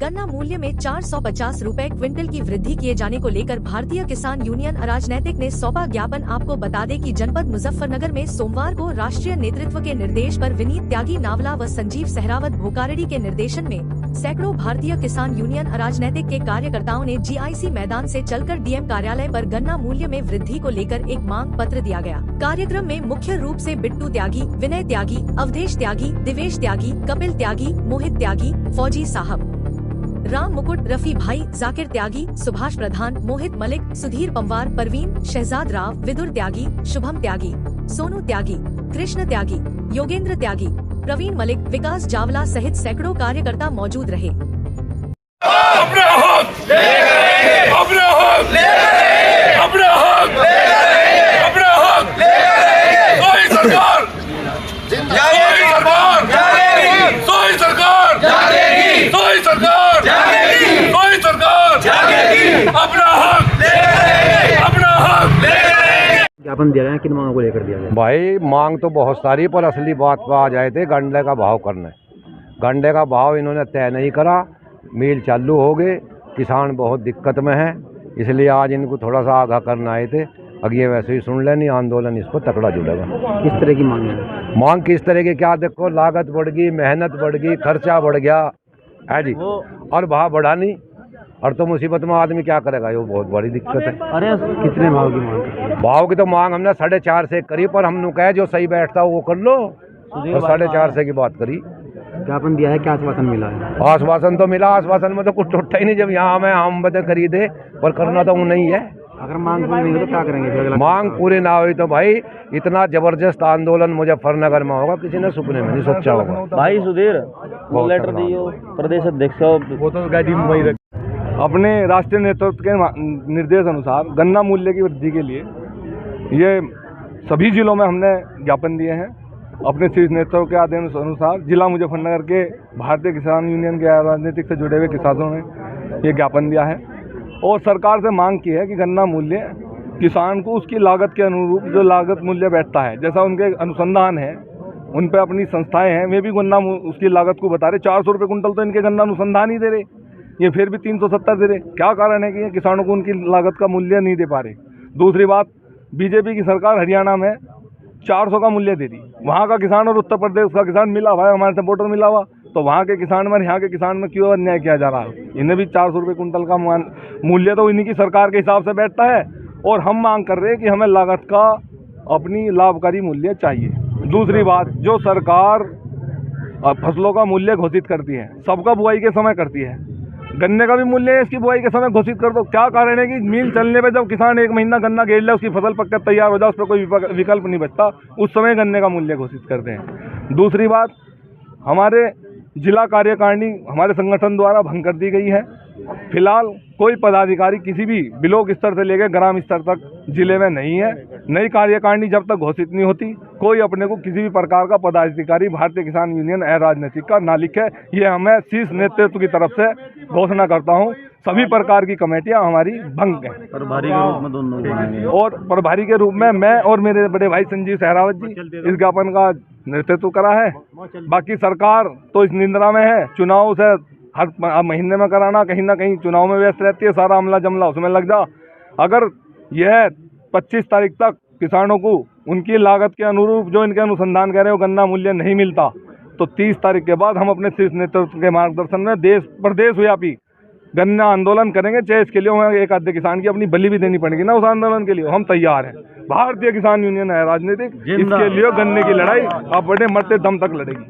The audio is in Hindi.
गन्ना मूल्य में 450 रुपए क्विंटल की वृद्धि किए जाने को लेकर भारतीय किसान यूनियन अराजनैतिक ने सौंपा ज्ञापन। आपको बता दें कि जनपद मुजफ्फरनगर में सोमवार को राष्ट्रीय नेतृत्व के निर्देश पर विनीत त्यागी नावला व संजीव सहरावत भोकारेड्डी के निर्देशन में सैकड़ों भारतीय किसान यूनियन अराजनैतिक के कार्यकर्ताओं ने जीआईसी मैदान से चलकर डीएम कार्यालय पर गन्ना मूल्य में वृद्धि को लेकर एक मांग पत्र दिया गया। कार्यक्रम में मुख्य रूप से बिट्टू त्यागी, विनय त्यागी, अवधेश त्यागी, दिवेश त्यागी, कपिल त्यागी, मोहित त्यागी, फौजी साहब, राम मुकुट, रफी भाई, जाकिर त्यागी, सुभाष प्रधान, मोहित मलिक, सुधीर पंवार, परवीन, शहजाद राव, विदुर त्यागी, शुभम त्यागी, सोनू त्यागी, कृष्ण त्यागी, योगेंद्र त्यागी, प्रवीण मलिक, विकास जावला सहित सैकड़ों कार्यकर्ता मौजूद रहे। ज्ञापन दिया गया, किन मांगों को लेकर दिया गया? भाई मांग तो बहुत सारी, पर असली बात पर आ जाए थे गंडे का भाव करने। गंडे का भाव इन्होंने तय नहीं करा, मिल चालू हो गए, किसान बहुत दिक्कत में है, इसलिए आज इनको थोड़ा सा आगाह करना आए थे। अगे वैसे ही सुन लेनी, आंदोलन इस पर तकड़ा जुड़ेगा। किस तरह की मांग है? मांग किस तरह की, क्या देखो, लागत बढ़ गई, मेहनत बढ़ गई, खर्चा बढ़ गया है जी, और भाव बढ़ा नहीं, और तो मुसीबत में आदमी क्या करेगा, ये बहुत बड़ी दिक्कत है। अरे कितने भाव की मांग है? भाव की तो मांग हमने 4.5 से करी, पर हमने कहे जो सही बैठता वो कर लो, तो 4.5 से की बात करी। ज्ञापन दिया है, क्या आश्वासन मिला है? आश्वासन तो मिला, आश्वासन में तो कुछ टूटा ही नहीं। जब यहाँ हमें आम बदे खरीदे, पर करना तो वो नहीं है। अगर मांग पूरी नहीं हो तो क्या करेंगे फिर? मांग पूरी ना हुई तो भाई इतना जबरदस्त आंदोलन मुजफ्फरनगर में होगा, किसी ने सपने में नहीं सोचा होगा। भाई सुधीर लेटर दियो प्रदेश अध्यक्ष, वो तो मुंबई अपने राष्ट्रीय नेतृत्व के निर्देश अनुसार गन्ना मूल्य की वृद्धि के लिए ये सभी जिलों में हमने ज्ञापन दिए हैं। अपने शीर्ष नेतृत्व के आदेश अनुसार जिला मुजफ्फरनगर के भारतीय किसान यूनियन के राजनीतिक से जुड़े हुए किसानों ने ये ज्ञापन दिया है और सरकार से मांग की है कि गन्ना मूल्य किसान को उसकी लागत के अनुरूप जो लागत मूल्य बैठता है, जैसा उनके अनुसंधान है, उन पे अपनी संस्थाएं हैं, वे भी गन्ना उसकी लागत को बता रहे। 400 रुपये कुंटल तो इनके गन्ना अनुसंधान ही दे रहे, ये फिर भी 370 दे रहे। क्या कारण है कि ये किसानों को उनकी लागत का मूल्य नहीं दे पा रहे? दूसरी बात, बीजेपी की सरकार हरियाणा में 400 का मूल्य दे दी, वहाँ का किसान और उत्तर प्रदेश का किसान मिला हुआ है, हमारे से वोटर मिला हुआ, तो वहाँ के किसान में यहाँ के किसान में क्यों अन्याय किया जा रहा है? इन्हें भी 400 रुपये कुंटल का मूल्य तो इन्हीं की सरकार के हिसाब से बैठता है, और हम मांग कर रहे हैं कि हमें लागत का अपनी लाभकारी मूल्य चाहिए। दूसरी बात, जो सरकार फसलों का मूल्य घोषित करती है, सबका बुआई के समय करती है, गन्ने का भी मूल्य इसकी बुआई के समय घोषित कर दो। क्या कारण है कि मिल चलने पे जब किसान 1 महीना गन्ना घेर ले, उसकी फसल पककर तैयार हो जाए, उस पर कोई विकल्प नहीं बचता, उस समय गन्ने का मूल्य घोषित करते हैं। दूसरी बात, हमारे जिला कार्यकारिणी हमारे संगठन द्वारा भंग कर दी गई है। फिलहाल कोई पदाधिकारी किसी भी ब्लॉक स्तर से लेकर ग्राम स्तर तक जिले में नहीं है। नई कार्यकारिणी जब तक घोषित नहीं होती, कोई अपने को किसी भी प्रकार का पदाधिकारी भारतीय किसान यूनियन अराजनीतिक का ना लिखे। ये हमें शीर्ष नेतृत्व की तरफ से घोषणा करता हूँ। सभी प्रकार की कमेटियां हमारी भंग हैं। प्रभारी के रूप में दोनों बनाएंगे, और प्रभारी के रूप में मैं और मेरे बड़े भाई संजीव सहरावत जी इस ज्ञापन का नेतृत्व करा है। बाकी सरकार तो इस निंद्रा में है, चुनाव से हर महीने में कराना, कहीं ना कहीं चुनाव में व्यस्त रहती है, सारा अमला जमला उसमें लग जा। अगर यह 25 तारीख तक किसानों को उनकी लागत के अनुरूप जो इनके अनुसंधान कह रहे हो गन्ना मूल्य नहीं मिलता, तो 30 तारीख के बाद हम अपने शीर्ष नेतृत्व के मार्गदर्शन में देश प्रदेश व्यापी गन्ना आंदोलन करेंगे। चाहे इसके लिए हमें एक आधे किसान की अपनी बलि भी देनी पड़ेगी ना, उस आंदोलन के लिए हम तैयार हैं। भारतीय किसान यूनियन है राजनीतिक, इसके लिए गन्ने की लड़ाई आप बड़े मरते दम तक लड़ेगी।